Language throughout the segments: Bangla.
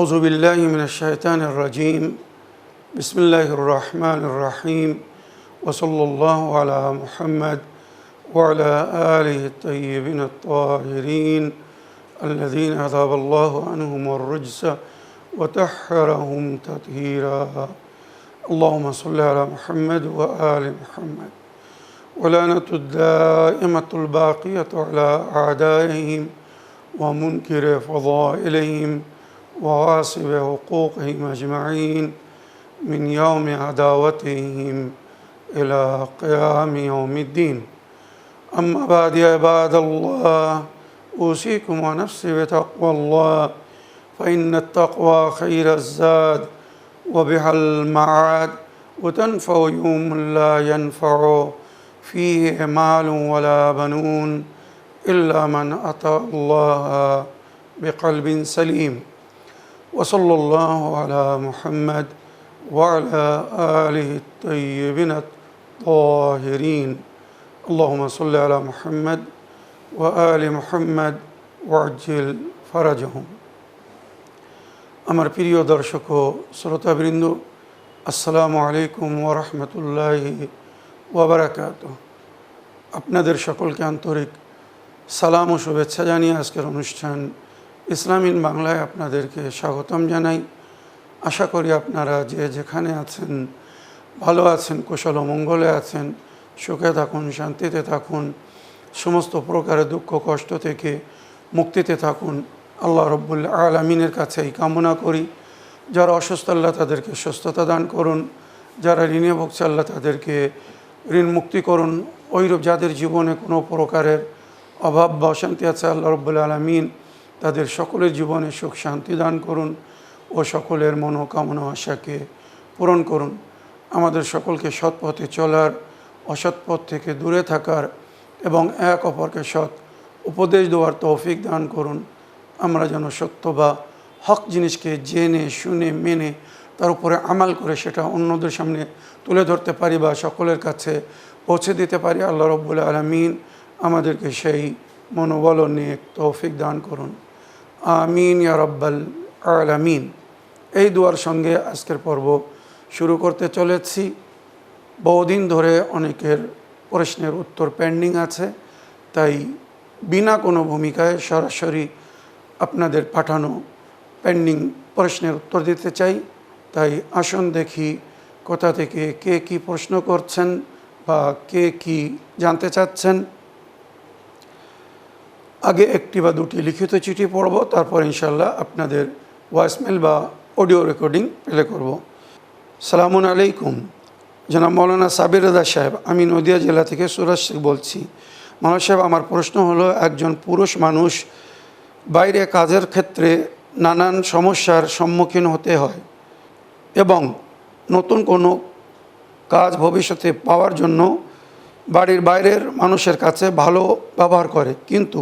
أعوذ بالله من الشيطان الرجيم بسم الله الرحمن الرحيم وصلى الله على محمد وعلى آله الطيبين الطاهرين الذين أذهب الله عنهم الرجس وطهرهم تطهيرا اللهم صل على محمد وآل محمد ولعنة الدائمة الباقية على أعدائهم ومنكر فضائلهم وغاصب حقوقهم أجمعين من يوم عداوتهم إلى قيام يوم الدين أما بعد يا عباد الله أوصيكم ونفسي بتقوى الله فإن التقوى خير الزاد وبها المعاد وتنفع يوم لا ينفع فيه مال ولا بنون إلا من أتى الله بقلب سليم وصلى الله على محمد وعلى آله الطيبين الطاهرين اللهم صل على محمد وآل محمد وعجل فرجهم আমার প্রিয় দর্শক ও শ্রোতাবৃন্দ আসসালামু আলাইকুম ওয়া রাহমাতুল্লাহি ওয়া বারাকাতুহু আপনাদের সকলকে আন্তরিক সালাম ও শুভেচ্ছা জানিয়ে আজকের অনুষ্ঠান ইসলাম ইন বাংলায় আপনাদেরকে স্বাগতম জানাই। আশা করি আপনারা যে যেখানে আছেন ভালো আছেন, কুশল ও মঙ্গলে আছেন, সুখে থাকুন, শান্তিতে থাকুন, সমস্ত প্রকারের দুঃখ কষ্ট থেকে মুক্তিতে থাকুন। আল্লাহ রব্বুল আলামিনের কাছে এই কামনা করি। যারা অসুস্থ আল্লাহ তাদেরকে সুস্থতা দান করুন, যারা ঋণে ভুগছে আল্লাহ তাদেরকে ঋণ মুক্তি করুন। ওইরূপ যাদের জীবনে কোনো প্রকারের অভাব বা অশান্তি আছে আল্লাহ রব্বুল আলামিন তাদের সকলের জীবনে সুখ শান্তি দান করুন ও সকলের মনোকামনা আশাকে পূরণ করুন। আমাদের সকলকে সৎ পথে চলার, অসৎ পথ থেকে দূরে থাকার এবং এক অপরকে সৎ উপদেশ দেওয়ার তৌফিক দান করুন। আমরা যেন সত্য বা হক জিনিসকে জেনে শুনে মেনে তার উপরে আমাল করে সেটা অন্যদের সামনে তুলে ধরতে পারি বা সকলের কাছে পৌঁছে দিতে পারি। আল্লাহ রব্বুল আলামিন আমাদেরকে সেই মনোবল নিয়ে তৌফিক দান করুন। আমিন ইয়া রাব্বাল আলামিন। এই দুয়ার সঙ্গে আজকের পর্ব শুরু করতে চলেছি। বহুদিন ধরে অনেকের প্রশ্নের উত্তর পেন্ডিং আছে, তাই বিনা কোনো ভূমিকায় সরাসরি আপনাদের পাঠানো পেন্ডিং প্রশ্নের উত্তর দিতে চাই। তাই আসুন দেখি কোথা থেকে কে কী প্রশ্ন করছেন বা কে কী জানতে চাচ্ছেন। আগে একটি বা দুটি লিখিত চিঠি পড়ব, তারপর ইনশাল্লাহ আপনাদের ভয়েসমেল বা অডিও রেকর্ডিং প্লে করব। সালামুন আলাইকুম, জনাব মৌলানা সাবির রেজা সাহেব, আমি নদিয়া জেলা থেকে সুরাজ শেখ বলছি। মৌলানা সাহেব, আমার প্রশ্ন হলো, একজন পুরুষ মানুষ বাইরে কাজের ক্ষেত্রে নানান সমস্যার সম্মুখীন হতে হয় এবং নতুন কোনো কাজ ভবিষ্যতে পাওয়ার জন্য বাড়ির বাইরের মানুষের কাছে ভালো ব্যবহার করে, কিন্তু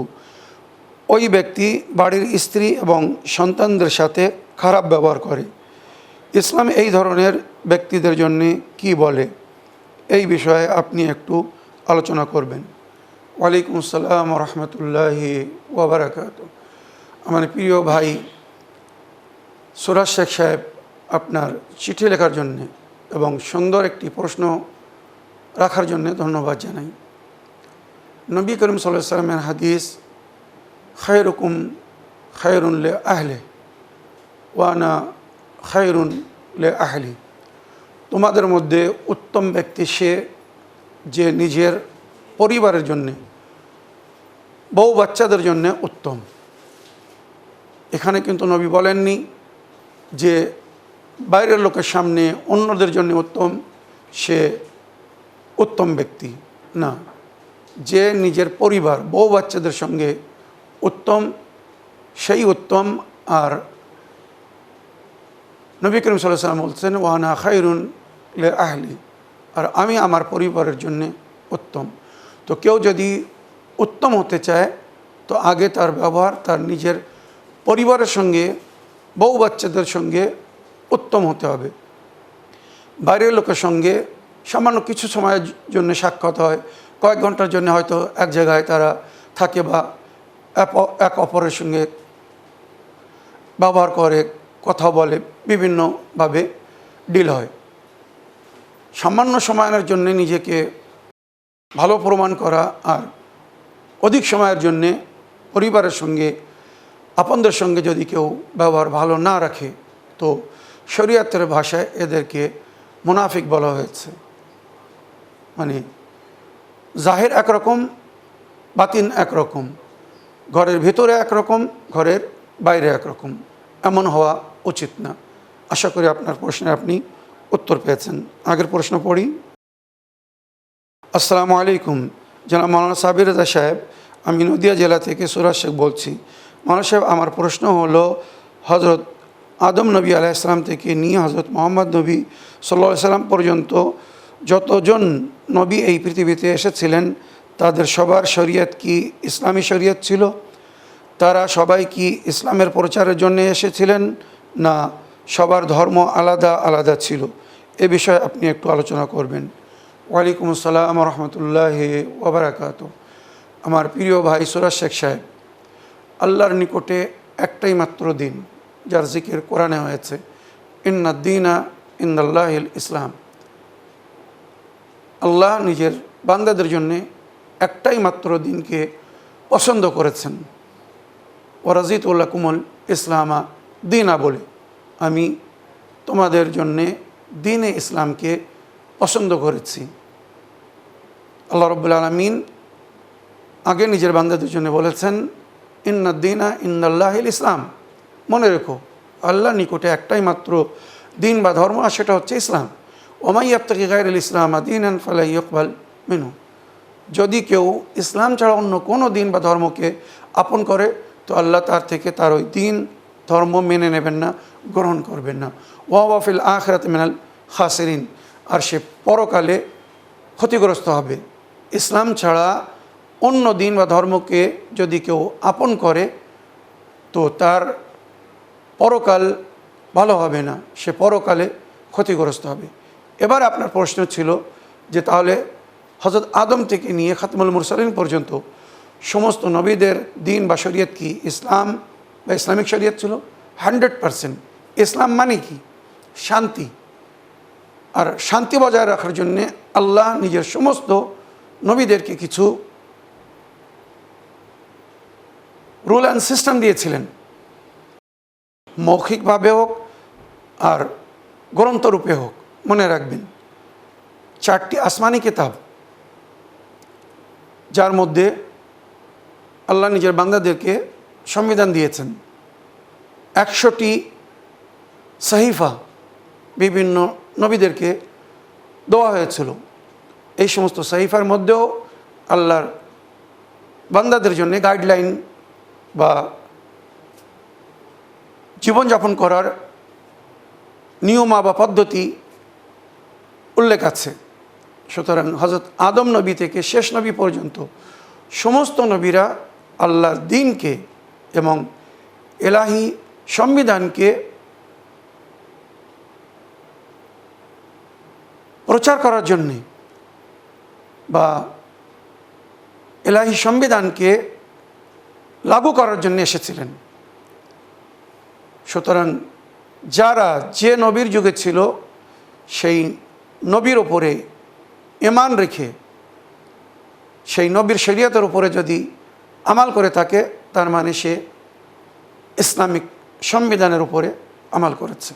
ওই ব্যক্তি বাড়ির স্ত্রী এবং সন্তানদের সাথে খারাপ ব্যবহার করে। ইসলাম এই ধরনের ব্যক্তিদের জন্য কি বলে? এই বিষয়ে আপনি একটু আলোচনা করবেন। ওয়ালাইকুম আসসালাম ওয়া রাহমাতুল্লাহি ওয়া বারাকাতুহু। আমার প্রিয় ভাই সুরাজ শেখ সাহেব, আপনার চিঠি লেখার জন্যে এবং সুন্দর একটি প্রশ্ন রাখার জন্যে ধন্যবাদ জানাই। নবী করিম সাল্লাল্লাহু আলাইহি ওয়াসাল্লামের হাদিস, খায়রুকুম খায়রুন লি আহলি ওয়া আনা খায়রুন লি আহলি। তোমাদের মধ্যে উত্তম ব্যক্তি সে যে নিজের পরিবারের জন্যে, বউ বাচ্চাদের জন্যে উত্তম। এখানে কিন্তু নবী বলেননি যে বাইরের লোকের সামনে অন্যদের জন্য উত্তম সে উত্তম ব্যক্তি, না, যে নিজের পরিবার বউ বাচ্চাদের সঙ্গে উত্তম সেই উত্তম। আর নবী করিম সাল্লাল্লাহু আলাইহি ওয়াসাল্লাম বলছেন, ওয়া আনা খায়রুন লি আহলি, আর আমি আমার পরিবারের জন্য উত্তম। তো কেউ যদি উত্তম হতে চায় তো আগে তার ব্যবহার তার নিজের পরিবারের সঙ্গে বউ বাচ্চাদের সঙ্গে উত্তম হতে হবে। বাইরের লোকের সঙ্গে সামান্য কিছু সময়ের জন্য সাক্ষাৎ হয়, কয়েক ঘন্টার জন্য হয়তো এক জায়গায় তারা থাকে বা এক অপরের সঙ্গে ব্যবহার করে, কথা বলে, বিভিন্নভাবে ডিল হয়। সামান্য সময়ের জন্যে নিজেকে ভালো প্রমাণ করা আর অধিক সময়ের জন্যে পরিবারের সঙ্গে, আপনদের সঙ্গে যদি কেউ ব্যবহার ভালো না রাখে, তো শরীয়তের ভাষায় এদেরকে মুনাফিক বলা হয়েছে। মানে জাহির একরকম, বাতিন একরকম, ঘরের ভিতরে একরকম, ঘরের বাইরে একরকম, এমন হওয়া উচিত না। আশা করি আপনার প্রশ্নে আপনি উত্তর পেয়েছেন। আগের প্রশ্ন পড়ি। আসসালামু আলাইকুম, জনাব মাওলানা সাবির রেজা সাহেব, আমি নদিয়া জেলা থেকে সুরাজ শেখ বলছি। মাওলানা সাহেব, আমার প্রশ্ন হলো, হজরত আদম নবী আলাইহিস সালাম থেকে নিয়ে হজরত মোহাম্মদ নবী সাল্লাল্লাহু আলাইহি সাল্লাম পর্যন্ত যতজন নবী এই পৃথিবীতে এসেছিলেন, তাদের সবার শরীয়ত কি ইসলামী শরীয়ত ছিল? তারা সবাই কি ইসলামের প্রচারের জন্য এসেছিলেন, না সবার ধর্ম আলাদা আলাদা ছিল? এ বিষয়ে আপনি একটু আলোচনা করবেন। ওয়ালাইকুম আসসালাম রহমতুল্লাহি ওয়া বারাকাতুহু। আমার প্রিয় ভাই সুরাজ শেখ সাহেব, আল্লাহর নিকটে একটাই মাত্র দিন, যার জিকির কোরআনে হয়েছে, ইন্নাদ-দীনা ইনদাল্লাহিল ইসলাম। আল্লাহ নিজের বান্দাদের জন্যে একটাই মাত্র দিনকে পছন্দ করেছেন। ওয়ারাজিতু লাকুমুল ইসলামা দীনা বলে, আমি তোমাদের জন্যে দ্বীনে ইসলামকে পছন্দ করেছি। আল্লাহ রাব্বুল আলামিন আগে নিজের বান্দাদের জন্য বলেছেন, ইন্নাদ-দীনা ইনদাল্লাহিল ইসলাম। মনে রেখো, আল্লাহর নিকটে একটাই মাত্র দিন বা ধর্ম, আর সেটা হচ্ছে ইসলাম। ওমাই ইয়াবতাগি গায়রাল ইসলাম দীনান ফালা ইউকবাল মিনহু। যদি কেউ ইসলাম ছাড়া অন্য কোনো দিন বা ধর্মকে আপন করে, তো আল্লাহ তার থেকে তার ওই দিন ধর্ম মেনে নেবেন না, গ্রহণ করবেন না। ওয়া ফিল আখিরাতি মিনাল খাসিরিন। আর সে পরকালে ক্ষতিগ্রস্ত হবে। ইসলাম ছাড়া অন্য দিন বা ধর্মকে যদি কেউ আপন করে, তো তার পরকাল ভালো হবে না, সে পরকালে ক্ষতিগ্রস্ত হবে। এবার আপনার প্রশ্ন ছিল যে তাহলে হযরত আদম থেকে নিয়ে খাতমুল মুরসালিন পর্যন্ত সমস্ত নবীদের দিন বা শরীয়ত কি ইসলাম বা ইসলামিক শরীয়ত ছিল? 100%। ইসলাম মানে কি? শান্তি। আর শান্তি বজায় রাখার জন্যে আল্লাহ নিজের সমস্ত নবীদেরকে কিছু রুল অ্যান্ড সিস্টেম দিয়েছিলেন, মৌখিকভাবে হোক আর গ্রন্থরূপে হোক। মনে রাখবেন, 4টি আসমানি কিতাব, যার মধ্যে আল্লাহ নিজের বান্দাদেরকে সংবিধান দিয়েছেন। 100টি সাহিফা বিভিন্ন নবীদেরকে দেওয়া হয়েছিল। এই সমস্ত সাহিফার মধ্যেও আল্লাহর বান্দাদের জন্য গাইডলাইন বা জীবনযাপন করার নিয়মা বা পদ্ধতি উল্লেখ আছে। সুতরাং হযরত আদম নবী থেকে শেষ নবী পর্যন্ত সমস্ত নবীরা আল্লাহর দ্বীনকে এবং এলাহি সংবিধানকে প্রচার করার জন্যে বা এলাহি সংবিধানকে লাগু করার জন্য এসেছিলেন। সুতরাং যারা যে নবীর যুগে ছিল, সেই নবীর ওপরে ঈমান রেখে সেই নবীর শরীয়তের উপরে যদি আমাল করে থাকে, তার মানে সে ইসলামিক সংবিধানের উপরে আমাল করেছে।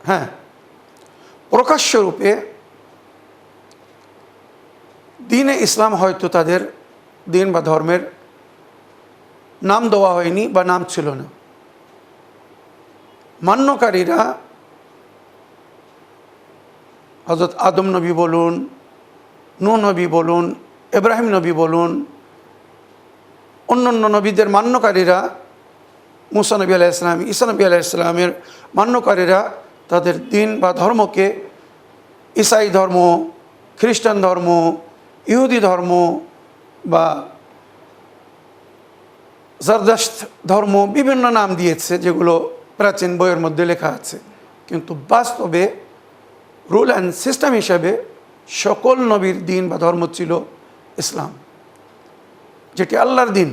হ্যাঁ, প্রকাশ্য রূপে দ্বীনে ইসলাম হয়তো তাদের দিন বা ধর্মের নাম দেওয়া হয়নি বা নাম ছিল না। মান্যকারীরা হযরত আদম নবী বলুন, নূহ নবী বলুন, ইব্রাহিম নবী বলুন, অন্যান্য নবীদের মান্যকারীরা, মুসা নবী আলাইহিস সালাম, ঈসা নবী আলাইহিস সালামের মান্যকারীরা তাদের দিন বা ধর্মকে ঈসাই ধর্ম, খ্রিস্টান ধর্ম, ইহুদি ধর্ম বা জরদাশত ধর্ম বিভিন্ন নাম দিয়েছে, যেগুলো প্রাচীন বইয়ের মধ্যে লেখা আছে। কিন্তু বাস্তবে রুল অ্যান্ড সিস্টেম হিসাবে সকল নবীর দিন বা ধর্ম ছিল ইসলাম, যেটি আল্লাহর দিন।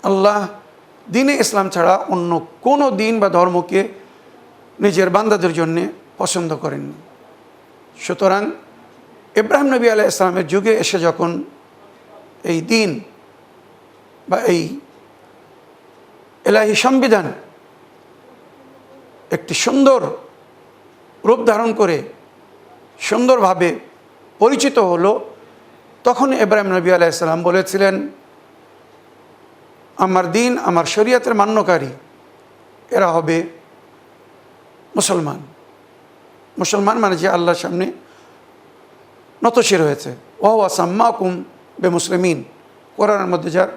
আল্লাহ দিনে ইসলাম ছাড়া অন্য কোনো দিন বা ধর্মকে নিজের বান্দাদের জন্যে পছন্দ করেননি। সুতরাং ইব্রাহিম নবী আলাইহিস সালামের যুগে এসে যখন এই দিন বা এই ইলাহি সংবিধান একটি সুন্দর রূপ ধারণ করে সুন্দরভাবে পরিচিত হলো, তখন ইব্রাহিম নবী আলাইহিস সালাম বলেছিলেন, আমার দিন, আমার শরীয়তের মান্যকারী এরা হবে মুসলমান। মুসলমান মানে যে আল্লাহর সামনে নতশির হয়েছে। ওয়া সাম্মাকুম বে মুসলিমিন, কোরআনের মধ্যে যার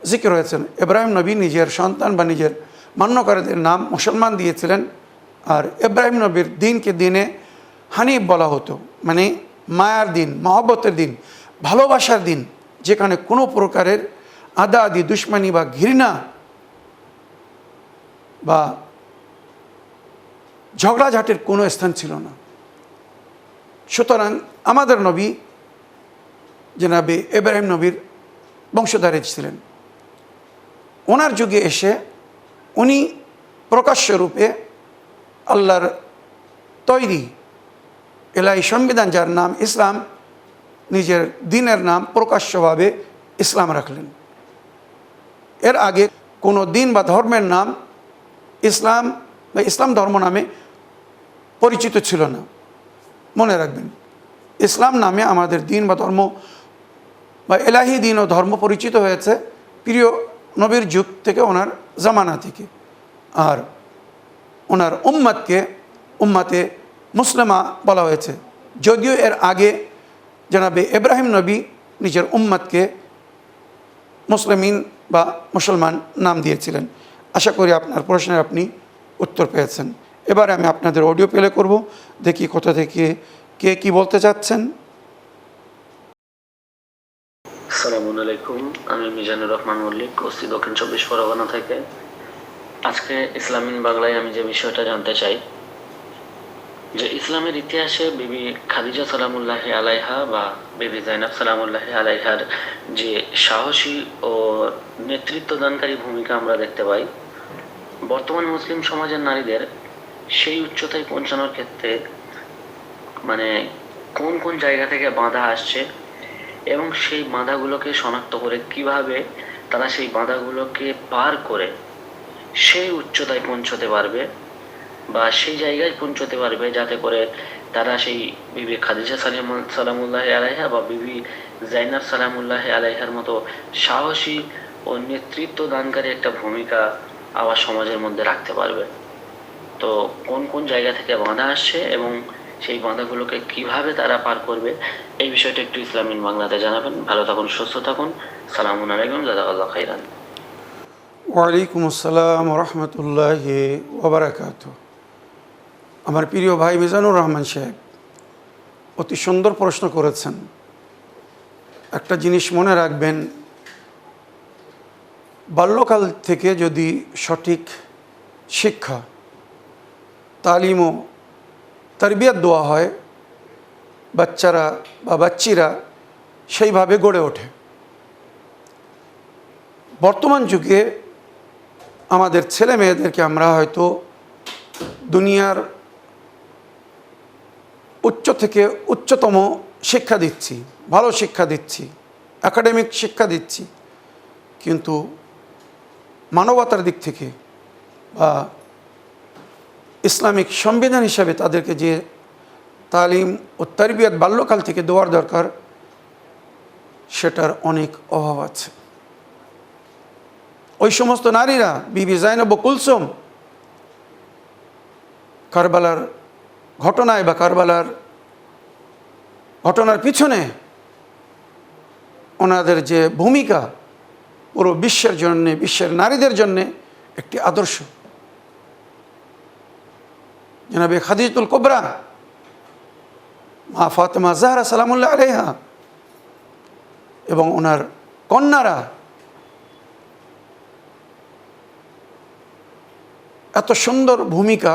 জিকির হয়েছেন। ইব্রাহিম নবী নিজের সন্তান বা নিজের মান্যকারীদের নাম মুসলমান দিয়েছিলেন। আর ইব্রাহিম নবীর দিনকে দিনে হানিফ বলা হতো, মানে মায়ার দিন, মহব্বতের দিন, ভালোবাসার দিন, যেখানে কোনো প্রকারের আদা আদি, দুশ্মনী বা ঘৃণা বা ঝগড়াঝাটির কোনো স্থান ছিল না। সুতরাং আমাদের নবী জনাবে ইব্রাহিম নবীর বংশধারী ছিলেন। ওনার যুগে এসে উনি প্রকাশ্য রূপে আল্লাহর তৈরি ইলাহি সংবিধান, যার নাম ইসলাম, নিজের দিনের নাম প্রকাশ্যভাবে ইসলাম রাখলেন। এর আগে কোনো দিন বা ধর্মের নাম ইসলাম বা ইসলাম ধর্ম নামে পরিচিত ছিল না। মনে রাখবেন, ইসলাম নামে আমাদের দিন বা ধর্ম বা এলাহি দিন ও ধর্ম পরিচিত হয়েছে প্রিয় নবীর যুগ থেকে, ওনার জামানা থেকে। আর ওনার উম্মতকে উম্মাতে মুসলিমা বলা হয়েছে, যদিও এর আগে জনাবে ইব্রাহিম নবী নিজের উম্মতকে মুসলিমিন বা মুসলমান নাম দিয়েছিলেন। আশা করি আপনার প্রশ্নের আপনি উত্তর পেয়েছেন। এবারে আমি আপনাদের অডিও প্লে করব, দেখি কোথা থেকে কে কি বলতে চাচ্ছেন। আসসালামু আলাইকুম, আমি মিজানুর রহমান মল্লিক, ওসি দক্ষিণ 24 পরগনা থেকে। আজকে ইসলামিন বাংলায় আমি যে বিষয়টা জানতে চাই, যে ইসলামের ইতিহাসে বিবি খাদিজা সালামুল্লাহি আলাইহা বা বিবি জাইনাব সালামুল্লাহি আলাইহার যে সাহসী ও নেতৃত্বদানকারী ভূমিকা আমরা দেখতে পাই, বর্তমান মুসলিম সমাজের নারীদের সেই উচ্চতায় পৌঁছানোর ক্ষেত্রে মানে কোন কোন জায়গা থেকে বাধা আসছে এবং সেই বাধাগুলোকে শনাক্ত করে কিভাবে তারা সেই বাধাগুলোকে পার করে সেই উচ্চতায় পৌঁছতে পারবে বা সেই জায়গায় পৌঁছতে পারবে, যাতে করে তারা সেই বিবি খাদিজা সালামুল্লাহি আলাইহা বা বিবি জাইনাব সালামুল্লাহি আলাইহার মতো সাহসী ও নেতৃত্ব দানকারী একটা ভূমিকা আবার সমাজের মধ্যে রাখতে পারবে। তো কোন কোন জায়গা থেকে বাধা আসছে এবং সেই বাধাগুলোকে কিভাবে তারা পার করবে, এই বিষয়টা একটু ইসলামিন বাংলাতে জানাবেন। ভালো থাকুন, সুস্থ থাকুন। সালামুন আলাইকুম, জাযাকাল্লাহু খাইরান। ওয়ালাইকুম আসসালাম রহমতুল্লাহি ওয়া বারাকাতুহু। আমার প্রিয় ভাই মিজানুর রহমান সাহেব অতি সুন্দর প্রশ্ন করেছেন। একটা জিনিস মনে রাখবেন, বাল্যকাল থেকে যদি সঠিক শিক্ষা, তালিম ও তারবিয়ত দেওয়া হয়, বাচ্চারা বা বাচ্চিরা সেইভাবে গড়ে ওঠে। বর্তমান যুগে আমাদের ছেলে মেয়েদেরকে আমরা হয়তো দুনিয়ার উচ্চ থেকে উচ্চতম শিক্ষা দিচ্ছি, ভালো শিক্ষা দিচ্ছি, একাডেমিক শিক্ষা দিচ্ছি, কিন্তু মানবতার দিক থেকে বা ইসলামিক সংবিধান হিসাবে তাদেরকে যে তালিম ও তারবিয়ত বাল্যকাল থেকে দেওয়ার দরকার, সেটার অনেক অভাব আছে। ওই সমস্ত নারীরা, বিবি জাইনব ও কুলসুম, কারবালার ঘটনায় বা কারবালার ঘটনার পিছনে ওনাদের যে ভূমিকা পুরো বিশ্বের জন্যে, বিশ্বের নারীদের জন্যে একটি আদর্শ। জনাবে খাদিজাতুল কুবরা মা ফাতেমা জাহরা সালামুল্লাহ আলাইহা এবং ওনার কন্যারা এত সুন্দর ভূমিকা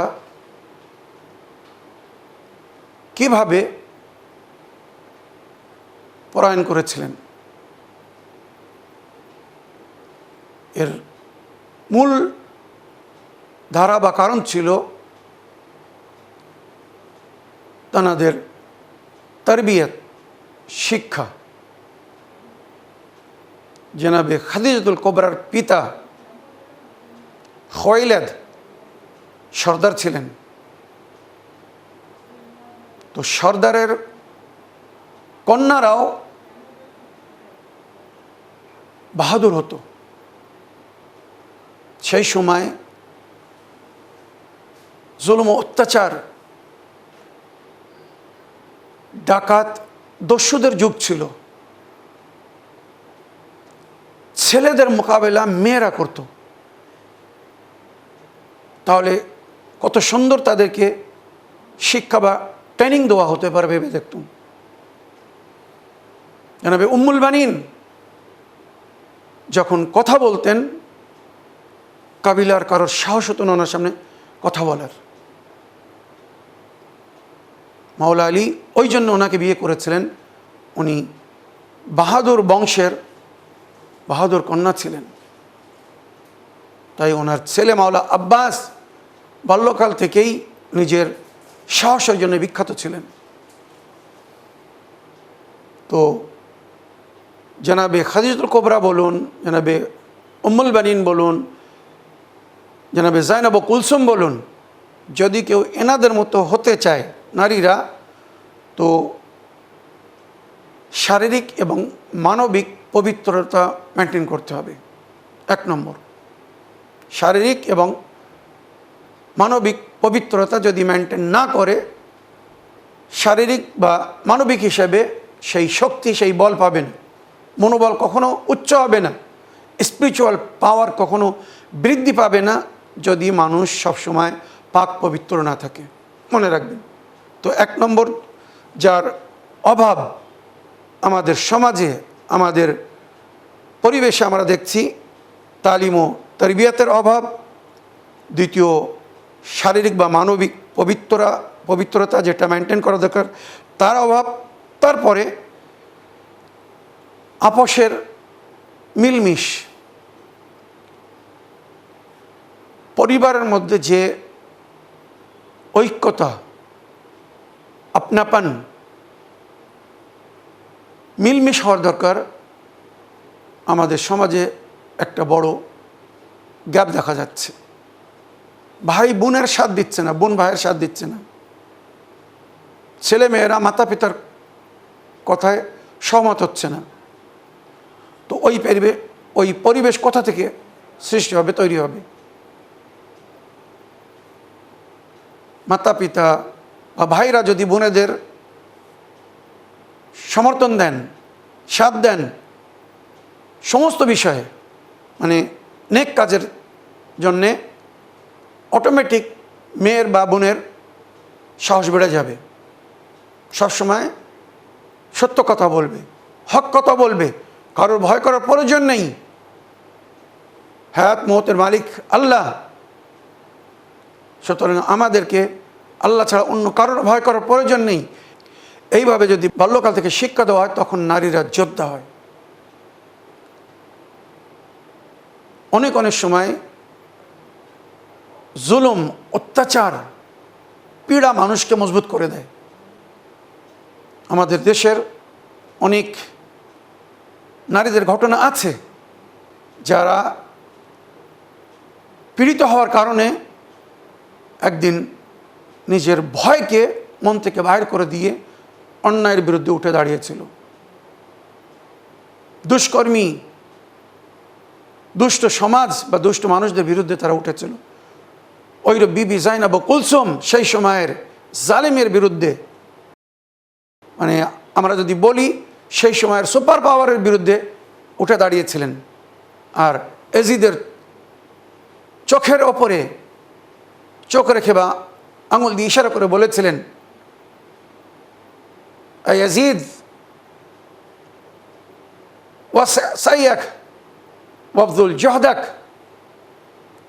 কিভাবে পরায়ণ করেছিলেন, এর মূল ধারা বা কারণ ছিল তাদের তারবিয়ত, শিক্ষা। জনাবে খাদিজাতুল কুবরার পিতা খুয়াইলিদ সর্দার ছিলেন। তো সর্দারের কন্যারাও বাহাদুর হতো। সেই সময় জুলুম ও অত্যাচার, ডাকাত, দস্যুদের যুগ ছিল। ছেলেদের মোকাবেলা মেয়েরা করত। তাহলে কত সুন্দর তাদেরকে শিক্ষা বা ট্রেনিং দেওয়া হতে পারে ভেবে দেখতুম। জানাবে উম্মুল বানিন যখন কথা বলতেন, কাবিলার কারোর সাহস হতো না ওনার সামনে কথা বলার। মাওলা আলী ওই জন্য ওনাকে বিয়ে করেছিলেন। উনি বাহাদুর বংশের বাহাদুর কন্যা ছিলেন। তাই ওনার ছেলে মাওলা আব্বাস বাল্যকাল থেকেই নিজের সাহসের জন্য বিখ্যাত ছিলেন। তো জনাবে খাদিজাতুল কুবরা বলুন, জনাবে উম্মুল বানিন বলুন, জনাবে জাইনাব ও কুলসুম বলুন, যদি কেউ এনাদের মতো হতে চায় নারীরা, তো শারীরিক এবং মানবিক পবিত্রতা মেনটেন করতে হবে। 1 নম্বর, শারীরিক এবং মানবিক পবিত্রতা যদি মেনটেন না করে, শারীরিক বা মানবিক হিসেবে সেই শক্তি, সেই বল পাবে না, মনোবল কখনো উচ্চ হবে না, স্পিরিচুয়াল পাওয়ার কখনো বৃদ্ধি পাবে না যদি মানুষ সবসময় পাক পবিত্র না থাকে। মনে রাখবেন। তো 1 নম্বর যার অভাব আমাদের সমাজে, আমাদের পরিবেশে আমরা দেখছি, তালিম ও তারবিয়তের অভাব। দ্বিতীয়, শারীরিক বা মানবিক পবিত্রতা যেটা মেনটেন করা দরকার তার অভাব। তারপরে আপোষের মিলমিশ, পরিবারের মধ্যে যে ঐক্যতা, আপনাপন, মিলমিশ হওয়ার দরকার, আমাদের সমাজে একটা বড় গ্যাপ দেখা যাচ্ছে। ভাই বোনের সাথ দিচ্ছে না, বোন ভাইয়ের সাথ দিচ্ছে না, ছেলে মেয়েরা মাতা পিতার কথায় সহমত হচ্ছে না। তো ওই পরিবেশ কোথা থেকে সৃষ্টি হবে, তৈরি হবে? মাতা পিতা বা ভাইরা যদি বোনেদের সমর্থন দেন, সাথ দেন সমস্ত বিষয়ে, মানে নেক কাজের জন্যে, অটোমেটিক মেয়ের বা বোনের সাহস বেড়ে যাবে। সবসময় সত্য কথা বলবে, হক কথা বলবে, কারোর ভয় করার প্রয়োজন নেই। হায়াত মওতের মালিক আল্লাহ। সুতরাং আমাদেরকে আল্লাহ ছাড়া অন্য কারোর ভয় করার প্রয়োজন নেই। এইভাবে যদি বাল্যকাল থেকে শিক্ষা দেওয়া হয়, তখন নারীরা যোদ্ধা হয়। অনেক সময় জুলুম, অত্যাচার, পীড়া মানুষকে মজবুত করে দেয়। আমাদের দেশের অনেক নারীদের ঘটনা আছে যারা পীড়িত হওয়ার কারণে একদিন নিজের ভয়কে মন থেকে বাইর করে দিয়ে অন্যায়ের বিরুদ্ধে উঠে দাঁড়িয়েছিল। দুষ্কর্মী, দুষ্ট সমাজ বা দুষ্ট মানুষদের বিরুদ্ধে তারা উঠেছিল। ওই বিবি জাইনাব ও কুলসুম সেই সময়ের জালিমের বিরুদ্ধে, মানে আমরা যদি বলি সেই সময়ের সুপার পাওয়ারের বিরুদ্ধে উঠে দাঁড়িয়েছিলেন। আর এজিদের চোখের ওপরে চোখ রেখে বা আঙুল দিয়ে ইশারা করে বলেছিলেন, ইয়াজিদ ওয়াসাইয়াক ওয়াবদুল জহদাক,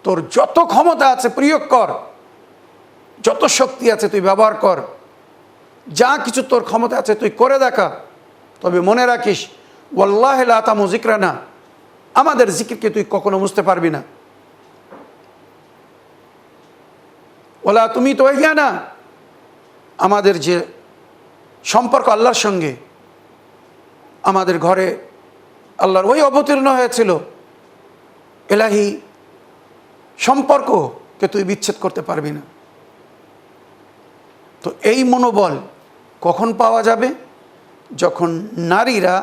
তোর যত ক্ষমতা আছে প্রয়োগ কর, যত শক্তি আছে তুই ব্যবহার কর, যা কিছু তোর ক্ষমতা আছে তুই করে দেখা। তবে মনে রাখিস, ওয়াল্লাহি লা তামু যিকরানা, আমাদের জিকিরকে তুই কখনো মুছতে পারবি না। ওলা তুমি তো না আমাদের যে সম্পর্ক আল্লাহর সঙ্গে, আমাদের ঘরে আল্লাহর ওই অবতীর্ণ হয়েছিল, এলাহি সম্পর্ককে তুই বিচ্ছেদ করতে পারবি না। তো এই মনোবল কখন পাওয়া যাবে? যখন নারীরা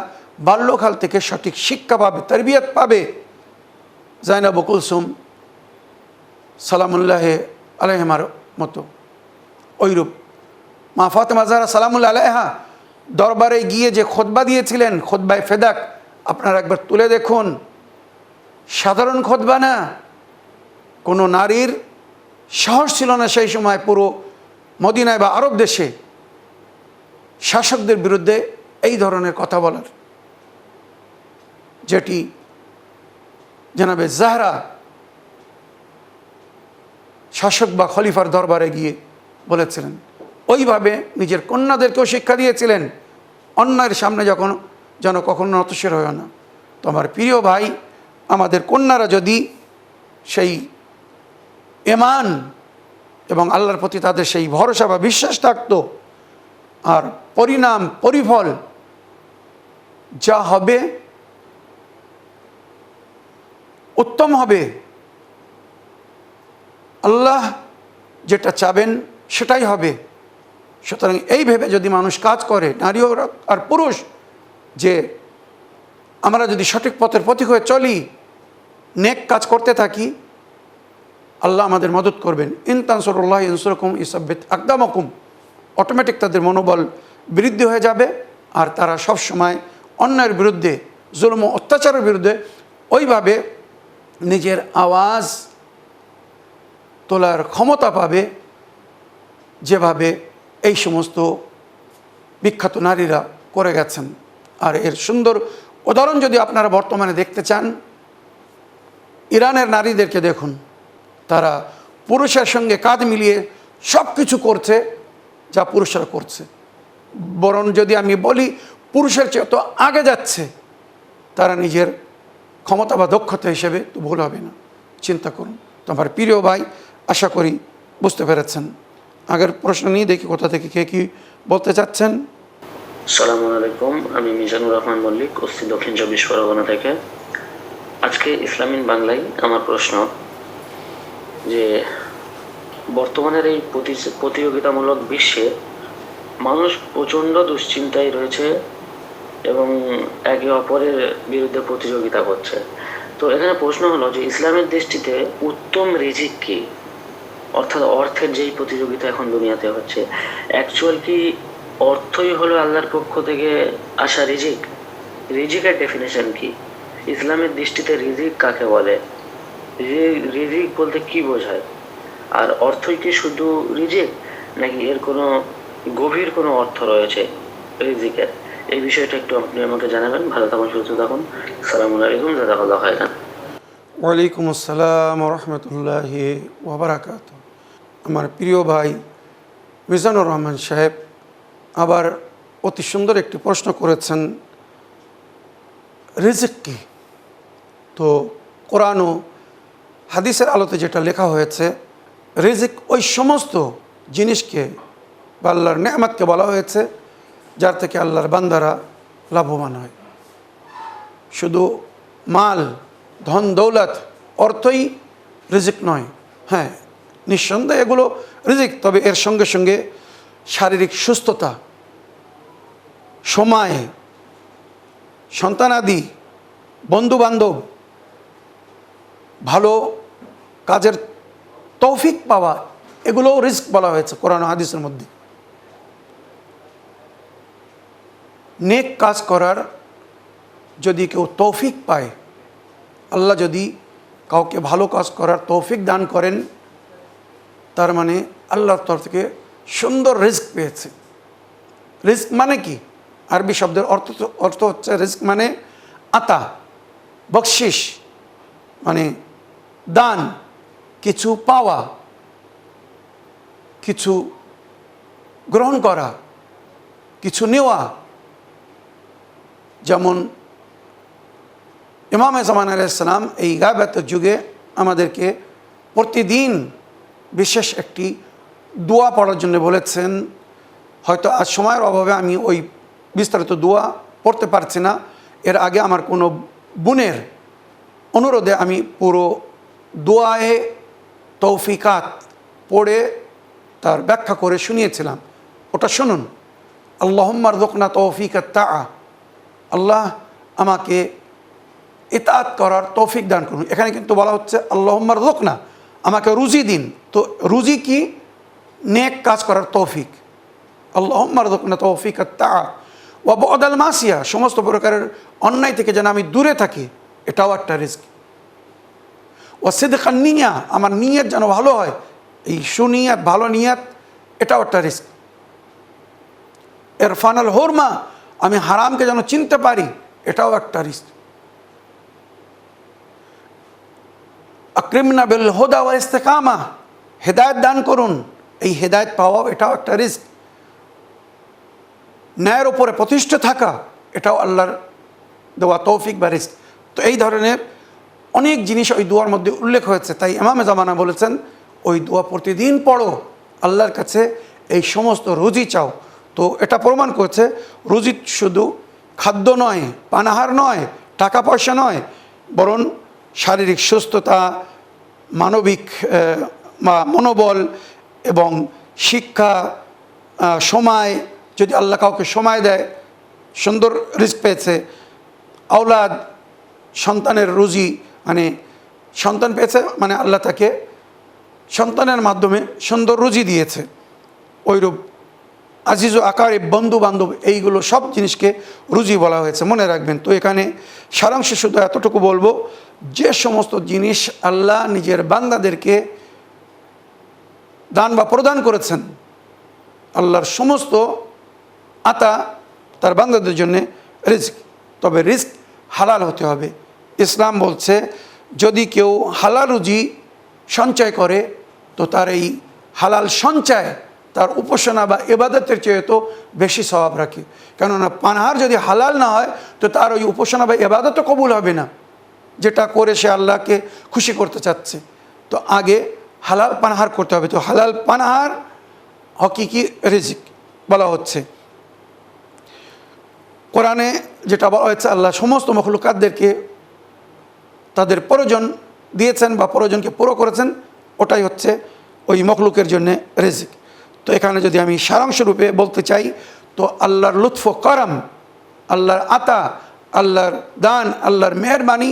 বাল্যকাল থেকে সঠিক শিক্ষা পাবে, তারবিয়াত পাবে। জাইনাব কুলসুম সালামুল্লাহ আলাইহার মতো ওইরূপ মা ফাতেমা জাহরা সালামুল্লাহ আলাইহা দরবারে গিয়ে যে খুতবা দিয়েছিলেন, খুতবায়ে ফেদাক, আপনারা একবার তুলে দেখুন। সাধারণ খুতবা না, কোনো নারীর সাহস ছিল না সেই সময় পুরো মদিনায় বা আরব দেশে শাসকদের বিরুদ্ধে এই ধরনের কথা বলার, যেটি জনাবে জাহরা শাসক বা খলিফার দরবারে গিয়ে বলেছিলেন। ওইভাবে নিজের কন্যাদেরকেও শিক্ষা দিয়েছিলেন, অন্যায়ের সামনে যেন কখনো নতশির হয় না। তো আমার প্রিয় ভাই, আমাদের কন্যারা যদি সেই ঈমান এবং আল্লাহর প্রতি তাদের সেই ভরসা বা বিশ্বাস থাকতো, আর পরিণাম পরিফল যা হবে উত্তম হবে। আল্লাহ যেটা চাবেন সেটাই হবে। সুতরাং এই ভেবে যদি মানুষ কাজ করে, নারী আর পুরুষ, যে আমরা যদি সঠিক পথের পথিক হয়ে চলি, নেক কাজ করতে থাকি, আল্লাহ আমাদের মদত করবেন। ইন তানসুরুল্লাহ ইয়ানসুরকুম ইসাব্বিত আকদামাকুম। অটোমেটিক তাদের মনোবল বৃদ্ধি হয়ে যাবে, আর তারা সব সময় অন্যায়ের বিরুদ্ধে, জুলুম ও অত্যাচারের বিরুদ্ধে ওইভাবে নিজের আওয়াজ তোলার ক্ষমতা পাবে, যেভাবে এই সমস্ত বিখ্যাত নারীরা করে গেছেন। আর এর সুন্দর উদাহরণ যদি আপনারা বর্তমানে দেখতে চান, ইরানের নারীদেরকে দেখুন। তারা পুরুষের সঙ্গে কাঁধ মিলিয়ে সব কিছু করছে যা পুরুষরা করছে, বরং যদি আমি বলি পুরুষের চেয়ে তো আগে যাচ্ছে। তারা নিজের ক্ষমতা বা দক্ষতা হিসেবে তো ভুল হবে না, চিন্তা করুন। তো আমার প্রিয় ভাই, আশা করি বুঝতে পেরেছেন। আগের প্রশ্ন নিয়ে দেখি কোথা থেকে কে কী বলতে চাচ্ছেন। আসসালামু আলাইকুম, আমি মিজানুর রহমান মল্লিক, অস্তি দক্ষিণ 24 পরগনা থেকে। আজকে ইসলামিন বাংলায় আমার প্রশ্ন, যে বর্তমানের এই প্রতিযোগিতামূলক বিশ্বে মানুষ প্রচণ্ড দুশ্চিন্তায় রয়েছে এবং একে অপরের বিরুদ্ধে প্রতিযোগিতা করছে। তো এখানে প্রশ্ন হলো যে ইসলামের দৃষ্টিতে উত্তম রিজিক কি? অর্থাৎ অর্থের যেই প্রতিযোগিতা এখন দুনিয়াতে হচ্ছে, অ্যাকচুয়াল কি অর্থই হলো আল্লাহর পক্ষ থেকে আসা রিজিক? রিজিকের ডেফিনেশন কি? ইসলামের দৃষ্টিতে রিজিক কাকে বলে? রিজিক বলতে কি বোঝায়? আর অর্থই কি শুধু রিজিক, নাকি এর কোনো গভীর কোনো অর্থ রয়েছে রিজিকের? এই বিষয়টা একটু আপনি আমাকে জানাবেন। ভালো থাকুন, সুস্থ থাকুন। আসসালামু আলাইকুম, জাযাকাল্লাহু খাইরান। ওয়ালাইকুম আসসালাম রহমতুল্লাহি ওয়া বারাকাতুহু। আমার প্রিয় ভাই মিজানুর রহমান সাহেব আবার অতি সুন্দর একটি প্রশ্ন করেছেন, রিজিক কি? তো কোরআন ও হাদিসের আলোতে যেটা লেখা হয়েছে, রিজিক ওই সমস্ত জিনিসকে বা আল্লাহর নেয়ামতকে বলা হয়েছে যার থেকে আল্লাহর বান্দারা লাভবান হয়। শুধু মাল, ধন দৌলত, অর্থই রিজিক নয়। হ্যাঁ, নিঃসন্দেহে এগুলো রিজিক, তবে এর সঙ্গে সঙ্গে শারীরিক সুস্থতা, সময়, সন্তানাদি, বন্ধুবান্ধব, ভালো কাজের তৌফিক পাওয়া, এগুলোও রিস্ক বলা হয়েছে কোরআন হাদিসের মধ্যে। নেক কাজ করার যদি কেউ তৌফিক পায়, আল্লাহ যদি কাউকে ভালো কাজ করার তৌফিক দান করেন, তার মানে আল্লাহর তরফ থেকে সুন্দর রিস্ক পেয়েছে। রিস্ক মানে কি? আরবি শব্দের অর্থ হচ্ছে, রিস্ক মানে আতা, বকশিস, মানে দান, কিছু পাওয়া, কিছু গ্রহণ করা, কিছু নেওয়া। যেমন ইমাম জামান আলাইহিস সালাম এই গায়বাতের যুগে আমাদেরকে প্রতিদিন বিশেষ একটি দোয়া পড়ার জন্য বলেছেন। হয়তো আজ সময়ের অভাবে আমি ওই বিস্তারিত দোয়া পড়তে পারছি না। এর আগে আমার কোনো বোনের অনুরোধে আমি পুরো দোয়ায়ে তৌফিকাত পড়ে তার ব্যাখ্যা করে শুনিয়েছিলাম, ওটা শুনুন। আল্লাহুম্মা রযুকনা তৌফিকাত তাআ, আল্লাহ আমাকে ইতাআত করার তৌফিক দান করুন। এখানে কিন্তু বলা হচ্ছে আল্লাহুম্মা রযুকনা, আমাকে রুজি দিন। তো রুজি কি? নেক কাজ করার তৌফিক। আল্লাহুম্মা রযুকনা তৌফিকাত তাআ ওয়া বু'দাল মাসিয়া, সমস্ত প্রকারের অন্যায় থেকে যেন আমি দূরে থাকি, এটাও একটা রিজক। ওয়া সিদকান নিয়া, আমার নিয়ত যেন ভালো হয়, এই সুনিয়াত ভালো নিয়াত, এটাও একটা রিজক। ইরফানাল হুরমা, আমি হারামকে যেন চিনতে পারি, এটাও একটা রিজক। আকরিমনা বিল হুদা ওয়াল ইস্তিকামা, হেদায়েত দান করুন, এই হেদায়েত পাওয়া এটাও একটা রিজক। ন্যায়ের উপরে প্রতিষ্ঠিত থাকা, এটাও আল্লাহর দেওয়া তৌফিক বা রিজক। তো এই ধরনের অনেক জিনিস ওই দোয়ার মধ্যে উল্লেখ হয়েছে। তাই ইমামে জামানা বলেছেন ওই দোয়া প্রতিদিন পড়ো, আল্লাহর কাছে এই সমস্ত রুজি চাও। তো এটা প্রমাণ করছে রুজি শুধু খাদ্য নয়, পানাহার নয়, টাকা পয়সা নয়, বরং শারীরিক সুস্থতা, মানবিক মনোবল এবং শিক্ষা, সময়, যদি আল্লাহ কাউকে সময় দেয়, সুন্দর রিস্ক পেয়েছে, আওলাদ, সন্তানের রুজি, মানে সন্তান পেয়েছে মানে আল্লাহ তাকে সন্তানের মাধ্যমে সুন্দর রুজি দিয়েছে। ওইরূপ আজিজ ও আকারে, বন্ধু বান্ধব, এইগুলো সব জিনিসকে রুজি বলা হয়েছে, মনে রাখবেন। তো এখানে সারাংশে শুধু এতটুকু বলবো, যে সমস্ত জিনিস আল্লাহ নিজের বান্দাদেরকে দান বা প্রদান করেছেন, আল্লাহর সমস্ত আতা তার বান্দাদের জন্য রিস্ক, তবে রিস্ক হালাল হতে হবে। ইসলাম বলছে যদি কেউ হালাল রুজি সঞ্চয় করে তো তার এই হালাল সঞ্চয় তার উপাসনা বা ইবাদতের চেয়ে তো বেশি সওয়াব রাখে। কেননা পানাহার যদি হালাল না হয় তো তার ওই উপাসনা বা ইবাদতও কবুল হবে না, যেটা করে সে আল্লাহকে খুশি করতে চাচ্ছে। তো আগে হালাল পানাহার করতে হবে। তো হালাল পানাহার হকিকি রিজিক বলা হচ্ছে। কোরআনে যেটা বলা হয়েছে, আল্লাহ সমস্ত মখলুকাতদেরকে তাদের প্রয়োজন দিয়েছেন বা প্রয়োজনকে পুরো করেছেন, ওটাই হচ্ছে ওই মখলুকের জন্য রিজিক। তো এখানে যদি আমি সারাংশরূপে বলতে চাই, তো আল্লাহর লুৎফ করম, আল্লাহর আতা, আল্লাহর দান, আল্লাহর মেহরবানি,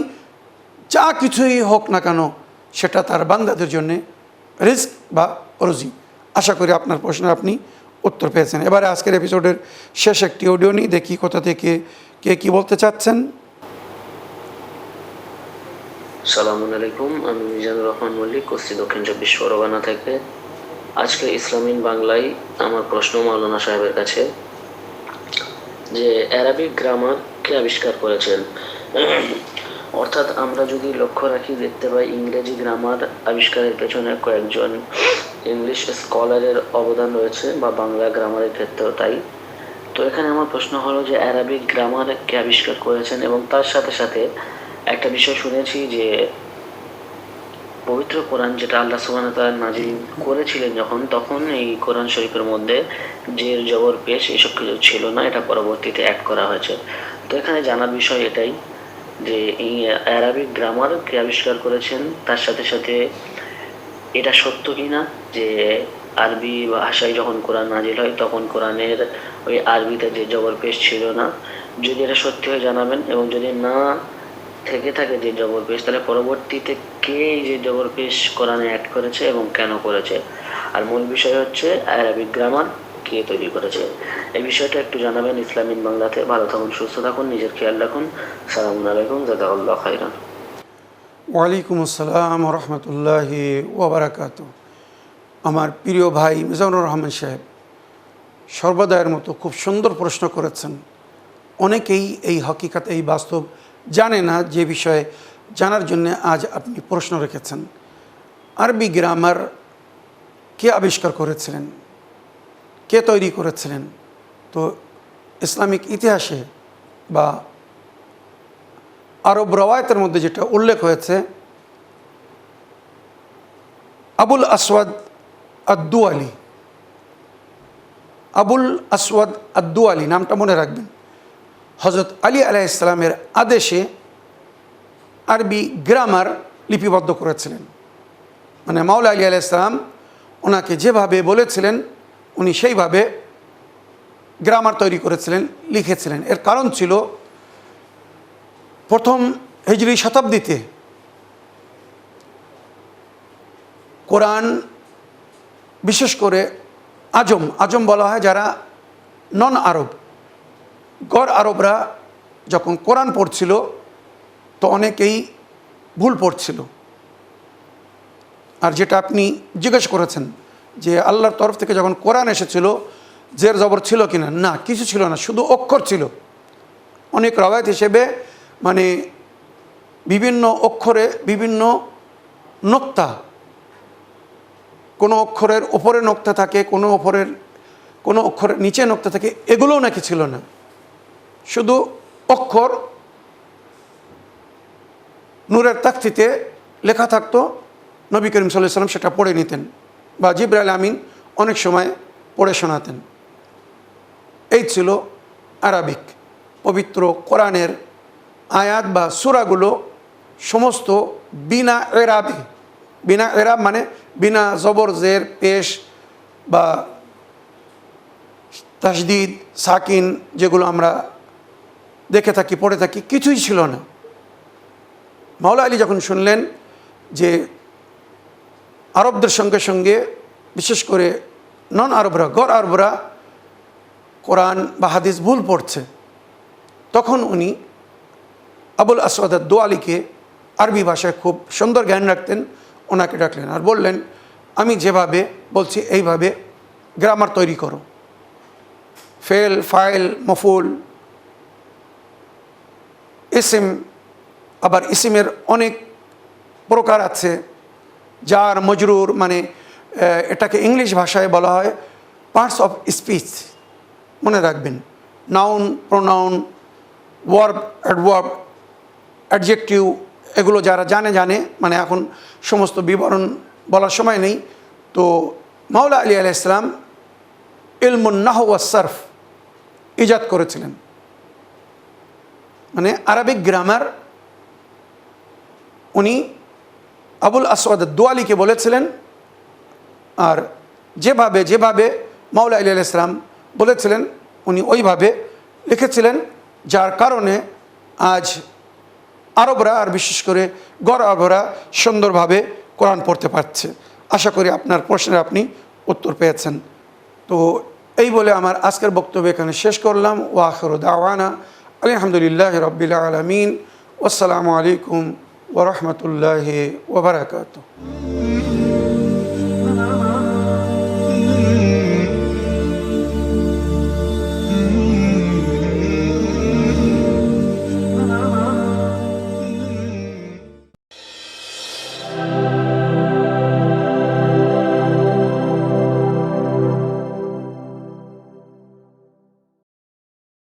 যা কিছুই হোক না কেন, সেটা তার বান্দাদের জন্যে রিস্ক বা রুজি। আশা করি আপনার প্রশ্নের আপনি উত্তর পেয়েছেন। এবারে আজকের এপিসোডের শেষ একটি অডিও নিই, দেখি কোথা থেকে কে কী বলতে চাচ্ছেন। সালামু আলাইকুম, আমি মিজানুর রহমান মল্লিক, কুষ্টি দক্ষিণ 24 পরগনা থেকে। আজকে ইসলামিন বাংলায় আমার প্রশ্ন মাওলানা সাহেবের কাছে, যে অ্যারাবিক গ্রামার কে আবিষ্কার করেছেন? অর্থাৎ আমরা যদি লক্ষ্য রাখি, দেখতে পাই ইংরেজি গ্রামার আবিষ্কারের পেছনে কয়েকজন ইংলিশ স্কলারের অবদান রয়েছে, বা বাংলা গ্রামারের ক্ষেত্রেও তাই। তো এখানে আমার প্রশ্ন হলো যে অ্যারাবিক গ্রামার কে আবিষ্কার করেছেন, এবং তার সাথে সাথে একটা বিষয় শুনেছি যে পবিত্র কোরআন যেটা আল্লাহ সুবহানাহু ওয়া তাআলা নাযিল করেছিলেন তখন এই কোরআন শরীফের মধ্যে জের জবর পেশ এসব কিছু ছিল না, এটা পরবর্তীতে অ্যাড করা হয়েছে। তো এখানে জানার বিষয় এটাই যে এই অ্যারাবিক গ্রামার কে আবিষ্কার করেছেন, তার সাথে সাথে এটা সত্য কিনা যে আরবি ভাষায় যখন কোরআন নাজিল হয় তখন কোরআনের ওই আরবিতে যে জবর পেশ ছিল না। যদি এটা সত্যি হয় জানাবেন, এবং যদি না থেকে থাকে যে জবর পেশ, তাহলে পরবর্তীতে কে এই যে জবর পেশ কোরআনে অ্যাড করেছে এবং কেন করেছে। আর মূল বিষয় হচ্ছে আরবিক গ্রামার কে তৈরি করেছে, এই বিষয়টা একটু জানাবেন ইসলামিন বাংলাতে। ভালো থাকুন, সুস্থ থাকুন, নিজের খেয়াল রাখুন। সালামু আলাইকুম, জাযাকাল্লাহু খাইরান। ওয়ালাইকুম আসসালাম রহমতুল্লাহি ওবরাকাতু। আমার প্রিয় ভাই মিজানুর রহমান সাহেব সর্বদায়ের মতো খুব সুন্দর প্রশ্ন করেছেন। অনেকেই এই হকিকত, এই বাস্তব জানে না, যে বিষয়ে জানার জন্য আজ আপনি প্রশ্ন রেখেছেন। আরবি গ্রামার কে আবিষ্কার করেছিলেন, কে তৈরি করেছিলেন? তো ইসলামিক ইতিহাসে বা আরব রওয়ায়তের মধ্যে যেটা উল্লেখ হয়েছে, আবুল আসওয়াদ আদ-দুয়ালি আবুল আসওয়াদ আদ-দুয়ালি, নামটা মনে রাখবেন, হজরত আলী আলাইহিস সালামের আদেশে আরবি গ্রামার লিপিবদ্ধ করেছিলেন। মানে মাওলা আলী আলাইহিস সালাম ওনাকে যেভাবে বলেছিলেন উনি সেইভাবে গ্রামার তৈরি করেছিলেন, লিখেছিলেন। এর কারণ ছিল প্রথম হিজরি শতাব্দীতে কোরআন, বিশেষ করে আজম বলা হয় যারা নন আরব, গড় আরবরা যখন কোরআন পড়ছিল তো অনেকেই ভুল পড়ছিল। আর যেটা আপনি জিজ্ঞেস করেছেন যে আল্লাহর তরফ থেকে যখন কোরআন এসেছিল জের জবর ছিল কিনা, না, কিছু ছিল না, শুধু অক্ষর ছিল। অনেক রওয়ায়াত হিসেবে মানে বিভিন্ন অক্ষরে বিভিন্ন নোক্তা, কোনো অক্ষরের ওপরে নোক্তা থাকে, কোনো অক্ষরের নিচে নোক্তা থাকে, এগুলোও নাকি ছিল না, শুধু অক্ষর নূরের তাকতিতে লেখা থাকতো, নবী করিম সাল্লাল্লাহু আলাইহি ওয়াসাল্লাম সেটা পড়ে নিতেন বা জিবরাইল আমিন অনেক সময় পড়ে শোনাতেন। এই ছিল আরবিক। পবিত্র কোরআনের আয়াত বা সূরাগুলো সমস্ত বিনা এরাবে, বিনা এরাব মানে বিনা জবর জের পেশ বা তাসদিদ সাকিন যেগুলো আমরা দেখে থাকি পড়ে থাকি, কিছুই ছিল না। মাওলা আলী যখন শুনলেন যে আরবদের সঙ্গে সঙ্গে বিশেষ করে নন আরবরা, গড় আরবরা কোরআন বা হাদিস ভুল পড়ছে, তখন উনি আবুল আসওয়াদ আদ-দুয়ালিকে, আরবি ভাষায় খুব সুন্দর জ্ঞান রাখতেন, ওনাকে ডাকলেন আর বললেন, আমি যেভাবে বলছি এইভাবে গ্রামার তৈরি করো। ফেল, ফাইল, মফুল, ইসিম, আবার ইসিমের অনেক প্রকার আছে, জার, মজরুর, মানে এটাকে ইংলিশ ভাষায় বলা হয় পার্টস অফ স্পিচ, মনে রাখবেন। Noun, pronoun, verb, adverb, adjective, এগুলো যারা জানে, মানে এখন সমস্ত বিবরণ বলার সময় নেই। তো মাওলা আলী আলাইহিস সালাম ইলমুন নাহউ ওয়াস সারফ ইজাদ করেছিলেন, মানে আরবিক গ্রামার। উনি আবুল আসওয়াদ আদ-দুয়ালিকে বলেছিলেন, আর যেভাবে মাওলা আলী আলাইহিস সালাম বলেছিলেন উনি ওইভাবে লিখেছিলেন, যার কারণে আজ আরবরা আর বিশেষ করে গড় আরবরা সুন্দরভাবে কোরআন পড়তে পারছে। আশা করি আপনার প্রশ্নের আপনি উত্তর পেয়েছেন। তো এই বলে আমার আজকের বক্তব্য এখানে শেষ করলাম। ওয়া আখিরু দাওয়ানা আলহামদুলিল্লাহি রাব্বিল আলামিন। আসসালামু আলাইকুম ওয়া রাহমাতুল্লাহি ওয়া বারাকাতুহু।